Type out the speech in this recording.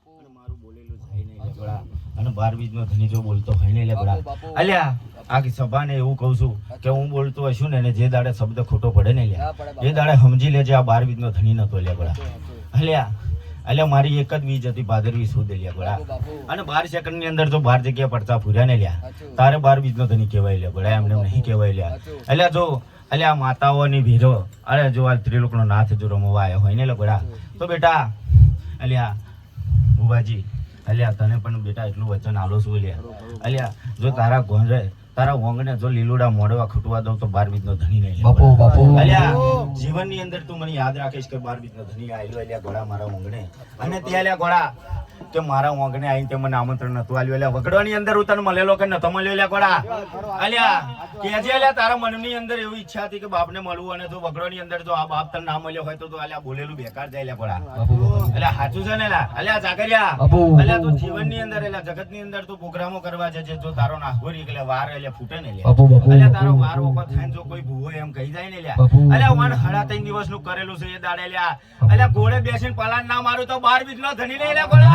અને મારું બોલેલું જાય નહીં લેબડા અને 12 બીજનો ધણી જો બોલતો હોય ને લેબડા અલ્યા આ સભાને એવું કહું છું કે હું બોલતો હશું ને જે દાડે શબ્દ ખોટો પડે ને લ્યા એ દાડે સમજી લેજે આ 12 બીજનો ધણી નતો લેબડા અલ્યા મારી એક જ વીજ હતી ભાદરવી સુદ લેબડા અને 12 સેકન્ડ ની અંદર જો 12 જગ્યા પડતા ફૂર્યા ને લ્યા તારે 12 બીજનો ધણી કહેવાય લેબડા એમને નહીં કહેવાય લ્યા અલ્યા જો અલ્યા માતાઓની ભીરો અરે જો આ ત્રિલોકનો નાથ જો રમવા આવ્યો હોય ને લેબડા તો બેટા અલ્યા બુબાજી અલ્યા તને પણ બેટા એટલું વચન આલો છું અલ્યા જો તારા ગોંજે તારા વોંગને જો લીલુડા મોડવા ખટવા દઉં તો 12 બીજનો ધણી નહીં અલ્યા જીવનની અંદર તું મને યાદ રાખીશ કે 12 બીજનો ધણી આયલો અલ્યા ગોળા મારા વોંગને અને તે અલ્યા ગોળા કે મારા વોંગને આવીને તે મને આમંત્રણ નતું આલ્યું અલ્યા વગડવાની અંદર હું તને મળેલો કે નતો મળ્યો અલ્યા ગોળા અલ્યા કેજે અલ્યા તારા મનની અંદર એવી ઈચ્છા હતી કે બાપને મળવું અને જો વગડવાની અંદર જો આ બાપ તને ના મળ્યો હોય તો અલ્યા બોલેલું બેકાર જાય અલ્યા ગોળા અલ્યા સાચું છે ને અલ્યા જાગરિયા અલ્યા તું જીવનની અંદર અલ્યા જગતની અંદર તું પ્રોગ્રામો કરવા જજે જો તારો નાખોરી એટલે વાર અલ્યા ફૂટે ને અલ્યા તારો વાર વખત થાય જો કોઈ ભૂવો એમ કહી જાય ને અલ્યા વાન 3.5 દિવસનું કરેલું છે એ દાડે અલ્યા ઘોડે બેસીને પલાન ના મારું તો 12 બીજનો ધણી નહીં અલ્યા ગોળા